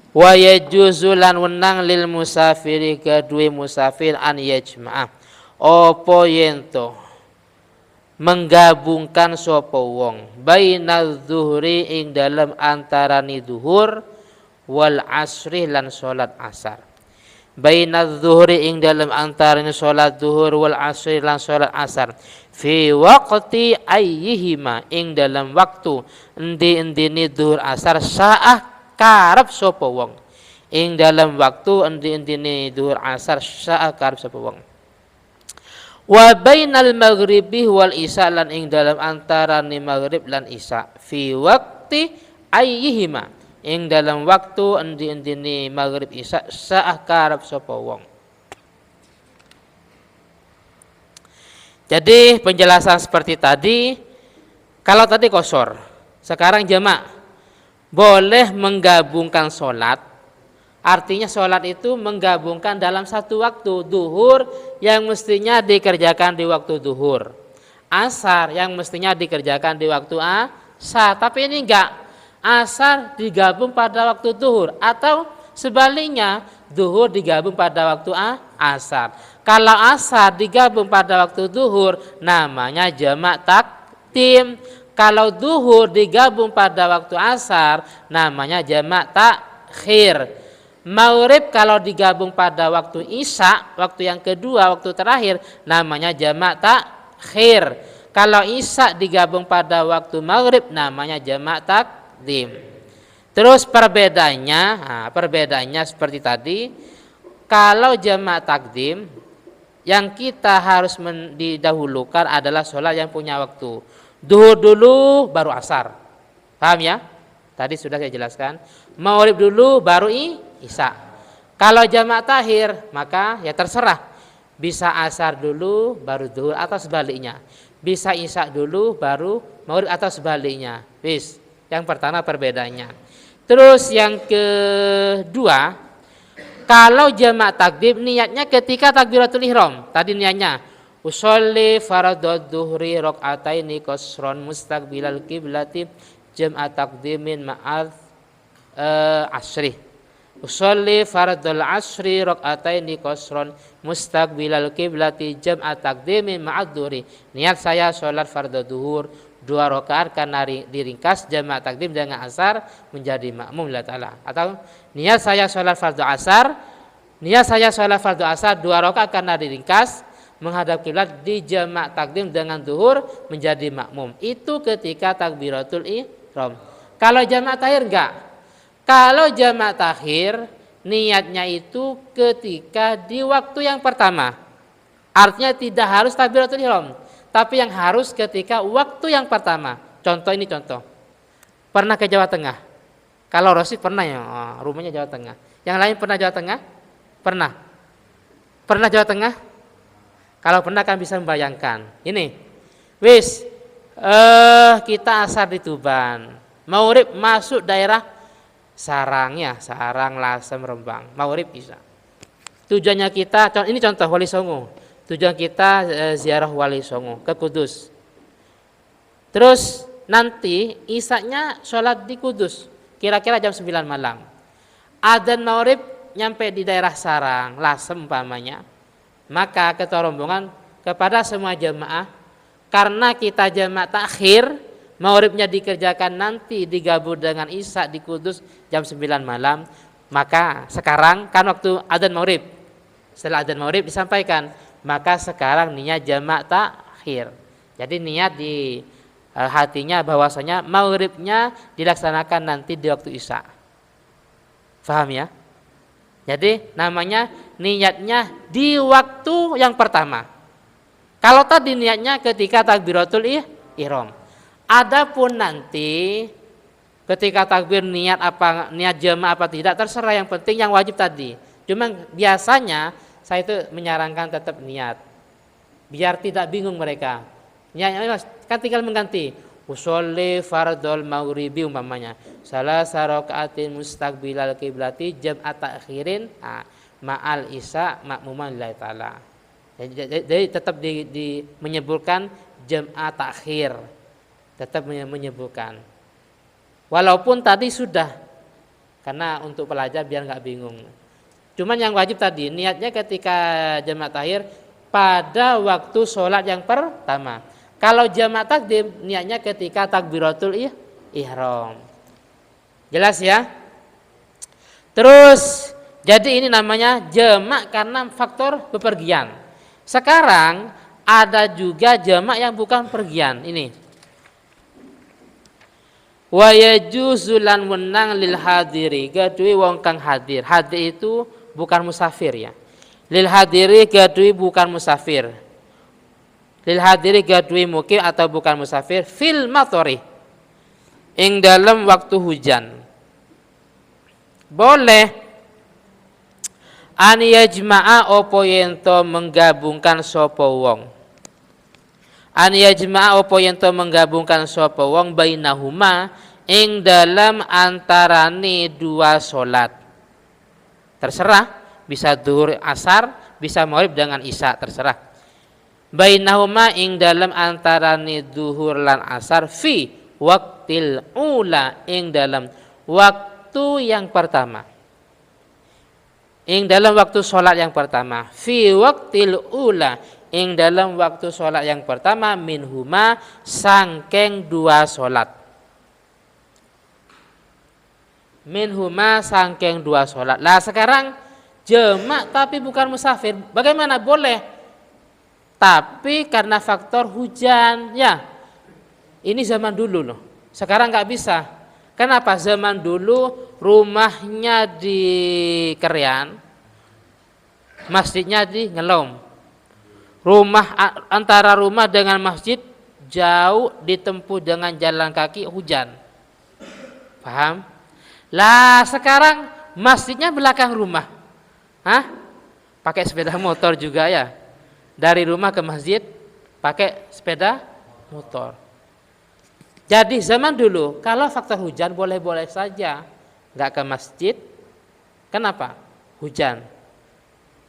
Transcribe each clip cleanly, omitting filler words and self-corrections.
Wa yajuzu lan wenang lil musafiri kedue musafir an yajma'ah apa yen to menggabungkan sapa wong bainal zuhri ing dalem antarane zuhur wal asri lan salat asar. Bainal zuhri ing dalem antarane salat zuhur wal asri lan salat asar fi waqti ayyihima ing dalam waktu endi-endine zuhur asar saah karep sapa wong ing dalam waktu endi-endine zuhur asar saah karep sapa wong. Wa bainal maghribi wal isya lan ing dalam antarane maghrib lan isya fi waqti ayyihima ing dalam waktu endi-endine maghrib isya saah karep sapa wong. Jadi penjelasan seperti tadi, kalau tadi qashar, sekarang jamak. Boleh menggabungkan sholat, artinya sholat itu menggabungkan dalam satu waktu. Duhur yang mestinya dikerjakan di waktu duhur, asar yang mestinya dikerjakan di waktu asar, tapi ini enggak, asar digabung pada waktu duhur, atau sebaliknya duhur digabung pada waktu asar. Kalau asar digabung pada waktu duhur namanya jamak takdim. Kalau duhur digabung pada waktu asar namanya jamak takhir. Maghrib kalau digabung pada waktu isya, waktu yang kedua, waktu terakhir, namanya jamak takhir. Kalau isya digabung pada waktu maghrib namanya jamak takdim. Terus perbedaannya seperti tadi. Kalau jamak takdim yang kita harus didahulukan adalah sholat yang punya waktu. Duhur dulu baru asar. Paham ya? Tadi sudah saya jelaskan. Maghrib dulu baru isya. Kalau jamak takhir maka ya terserah. Bisa asar dulu baru duhur atau sebaliknya. Bisa isya dulu baru maghrib atau sebaliknya. Wis, yang pertama perbedaannya. Terus yang kedua, kalau jamak takdim niatnya ketika takbiratul ihram. Tadi niatnya usolli faradud duhri rakaataini qasron mustaqbilal qiblati jam'a taqdimin ma'al asri. Usolli faradul asri rakaataini qasron mustaqbilal qiblati jam'a taqdimin ma'ad duhri. Niat saya sholat fardhu duhur 2 rakaat karena diringkas jamak takdim dengan asar menjadi makmum lillahi ta'ala. Atau niat saya sholat fardhu asar, 2 rakaat karena diringkas menghadap kiblat di jamak takdim dengan duhur menjadi makmum. Itu ketika takbiratul ihram. Kalau jamak takhir enggak. Kalau jamak takhir niatnya itu ketika di waktu yang pertama. Artinya tidak harus takbiratul ihram, tapi yang harus ketika waktu yang pertama. Contoh ini contoh. Pernah ke Jawa Tengah? Kalau Rosi pernah ya, rumahnya Jawa Tengah. Yang lain pernah Jawa Tengah? Pernah. Pernah Jawa Tengah? Kalau pernah kan bisa membayangkan. Ini, wis, kita asar di Tuban, maghrib masuk daerah Sarangnya, Sarang, Lasem, Rembang, maghrib bisa. Tujuannya kita, ini contoh Wali Songo. Tujuan kita ziarah Wali Songo ke Kudus. Terus nanti isaknya sholat di Kudus, kira-kira jam 9 malam. Adzan maghrib nyampe di daerah Sarang, Lasem umpamanya. Maka ketua rombongan kepada semua jamaah, karena kita jamak takhir, maghribnya dikerjakan nanti digabung dengan isya di Kudus jam 9 malam, maka sekarang kan waktu adzan maghrib. Setelah adzan maghrib disampaikan, maka sekarang niat jamak takhir. Jadi niat di hatinya bahwasanya maghribnya dilaksanakan nanti di waktu isya. Paham ya? Jadi namanya niatnya di waktu yang pertama. Kalau tadi niatnya ketika takbiratul ihram. Adapun nanti ketika takbir niat apa, niat jamaah apa tidak terserah, yang penting yang wajib tadi. Cuma biasanya saya itu menyarankan tetap niat. Biar tidak bingung mereka. Niatnya kan tinggal mengganti. Usolli fardhul maghribi umpamanya. Salah sarokaatin mustaqbilal kiblati jam'a takhirin ma'al isya makmuman lillahi ta'ala. Jadi tetap menyebutkan jam'a takhir. Tetap menyebutkan. Walaupun tadi sudah. karena untuk pelajar biar nggak bingung. Cuman yang wajib tadi niatnya ketika jamak takhir pada waktu sholat yang pertama. Kalau jamak takdim niatnya ketika takbiratul ihram. Jelas ya? Terus jadi ini namanya jamak karena faktor bepergian. Sekarang ada juga jamak yang bukan pergian. Ini. Wa yajuzu lan wenang lil hadiri gadui wong kang hadir. Hadir itu bukan musafir ya. Lil hadiri gadui bukan musafir. Lil hadiri gadui mukim atau bukan musafir fil matori. Ing dalam waktu hujan. Boleh an yajma'a opo yento menggabungkan sapa wong. An yajma'a opo yento menggabungkan sapa wong bainahuma ing dalam antarane dua salat. Terserah, bisa zuhur asar, bisa maghrib dengan isya, terserah. Bainahuma ing dalam antarane zuhur lan asar fi waqtil ula ing dalam waktu yang pertama. Ing dalam waktu sholat yang pertama. Fi waqtil ula ing dalam waktu sholat yang pertama minhuma sangkeng dua sholat. Minhuma sangkeng dua sholat. Lah sekarang jamak tapi bukan musafir. Bagaimana? Boleh. Tapi karena faktor hujan ya. Ini zaman dulu loh. Sekarang nggak bisa. Kenapa? Zaman dulu rumahnya di Krian, masjidnya di Ngelom. Antara rumah dengan masjid jauh ditempuh dengan jalan kaki hujan. Paham? Lah sekarang masjidnya belakang rumah. Hah? Pakai sepeda motor juga ya. Dari rumah ke masjid pakai sepeda motor. Jadi zaman dulu kalau faktor hujan boleh-boleh saja nggak ke masjid. Kenapa? Hujan.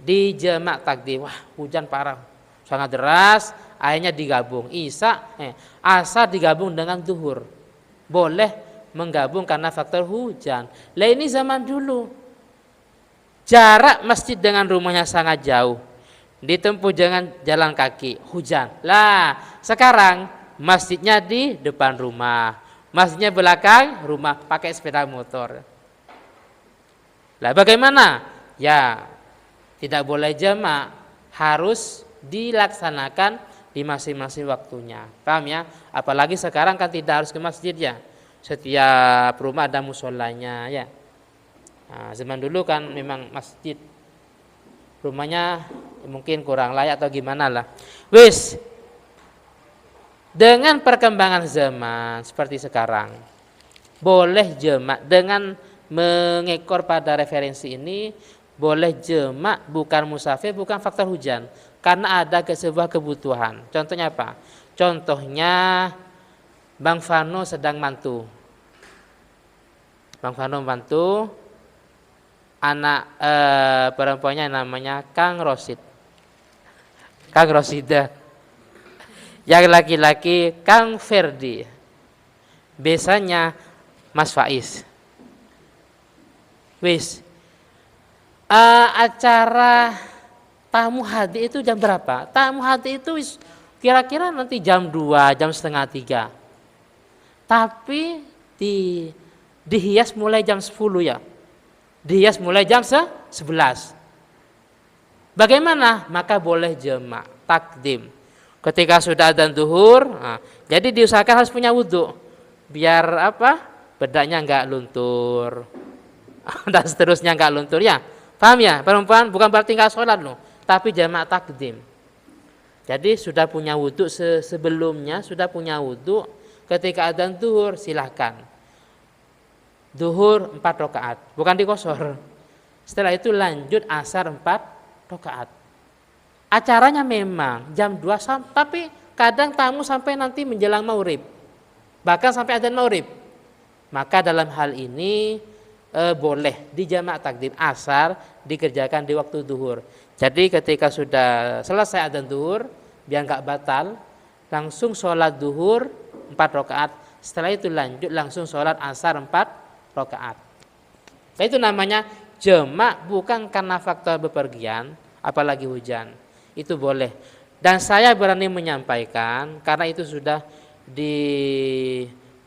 Di jamak takdim, wah hujan parah, sangat deras, akhirnya digabung asar digabung dengan zuhur. Boleh menggabung karena faktor hujan. Lah ini zaman dulu. Jarak masjid dengan rumahnya sangat jauh. Ditempuh dengan jalan kaki, hujan. Lah, sekarang masjidnya di depan rumah, masjidnya belakang rumah, pakai sepeda motor. Lah bagaimana? Ya tidak boleh jamak, harus dilaksanakan di masing-masing waktunya. Paham ya? Apalagi sekarang kan tidak harus ke masjid ya. Setiap rumah ada musolanya ya. Nah, zaman dulu kan memang masjid rumahnya mungkin kurang layak atau gimana lah. Wis. Dengan perkembangan zaman seperti sekarang, boleh jamak dengan mengekor pada referensi ini, boleh jamak bukan musafir, bukan faktor hujan, karena ada sebuah kebutuhan. Contohnya apa? Contohnya Bang Fano sedang mantu. Bang Fano mantu, anak perempuannya namanya Kang Rosid, Kang Rosida. Yang laki-laki Kang Ferdi, biasanya Mas Faiz. Wis, acara tamu hadi itu jam berapa? Tamu hadi itu kira-kira nanti jam 2, jam setengah 3. Tapi dihias mulai jam 10 ya. Dihias mulai jam 11. Bagaimana? Maka boleh jamak takdim. Ketika sudah adzan zuhur, jadi diusahakan harus punya wudhu, biar apa? Bedaknya enggak luntur, dan seterusnya enggak luntur ya. Paham ya? Perempuan bukan berarti enggak sholat loh, tapi jamak takdim. Jadi sudah punya wudhu sebelumnya, sudah punya wudhu. Ketika adzan zuhur silahkan. Zuhur 4 rakaat, bukan dikosor. Setelah itu lanjut asar 4 rakaat. Acaranya memang jam 2 tapi kadang tamu sampai nanti menjelang maghrib, bahkan sampai adzan maghrib. Maka dalam hal ini boleh dijamak takdim, asar dikerjakan di waktu zuhur. Jadi ketika sudah selesai adzan zuhur, biar nggak batal, langsung sholat zuhur 4 rakaat. Setelah itu lanjut langsung sholat asar 4 rakaat. Nah, itu namanya jamak bukan karena faktor bepergian, apalagi hujan. Itu boleh. Dan saya berani menyampaikan karena itu sudah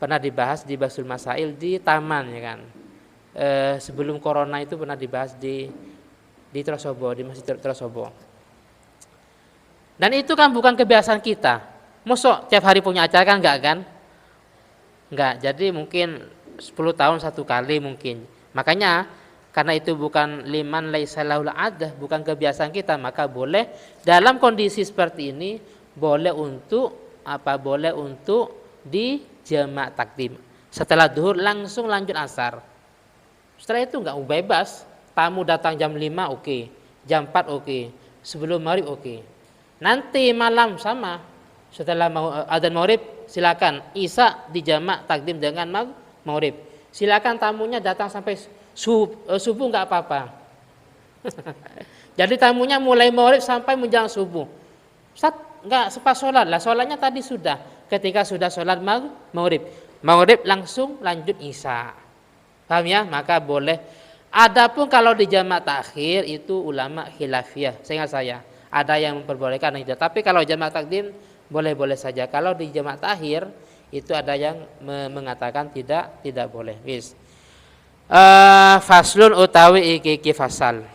pernah dibahas di Basul Masail di taman ya kan. Sebelum corona itu pernah dibahas di Trosobo, di Masjid Trosobo. Dan itu kan bukan kebiasaan kita. Mosok tiap hari punya acara kan enggak kan? Enggak. Jadi mungkin 10 tahun satu kali mungkin. Makanya karena itu bukan liman laisa lahul adah, bukan kebiasaan kita, maka boleh dalam kondisi seperti ini boleh untuk boleh untuk di jamak takdim. Setelah duhur langsung lanjut asar. Setelah itu enggak bebas. Tamu datang jam 5 oke. Jam 4 oke. Sebelum maghrib oke. Nanti malam sama. Setelah adzan maghrib silakan isya dijamak takdim dengan maghrib. Silakan tamunya datang sampai subuh enggak apa-apa. Jadi tamunya mulai maghrib sampai menjelang subuh. Ustaz, enggak sempat sholat lah. Sholatnya tadi sudah. Ketika sudah sholat maghrib. Maghrib langsung lanjut isya. Paham ya? Maka boleh. Adapun kalau di jamak takhir itu ulama khilafiyah. Seingat saya ada yang memperbolehkan itu. Tapi kalau jamak takdim boleh-boleh saja. Kalau di jamak takhir itu ada yang mengatakan tidak boleh. Faslun utawi iki fasal.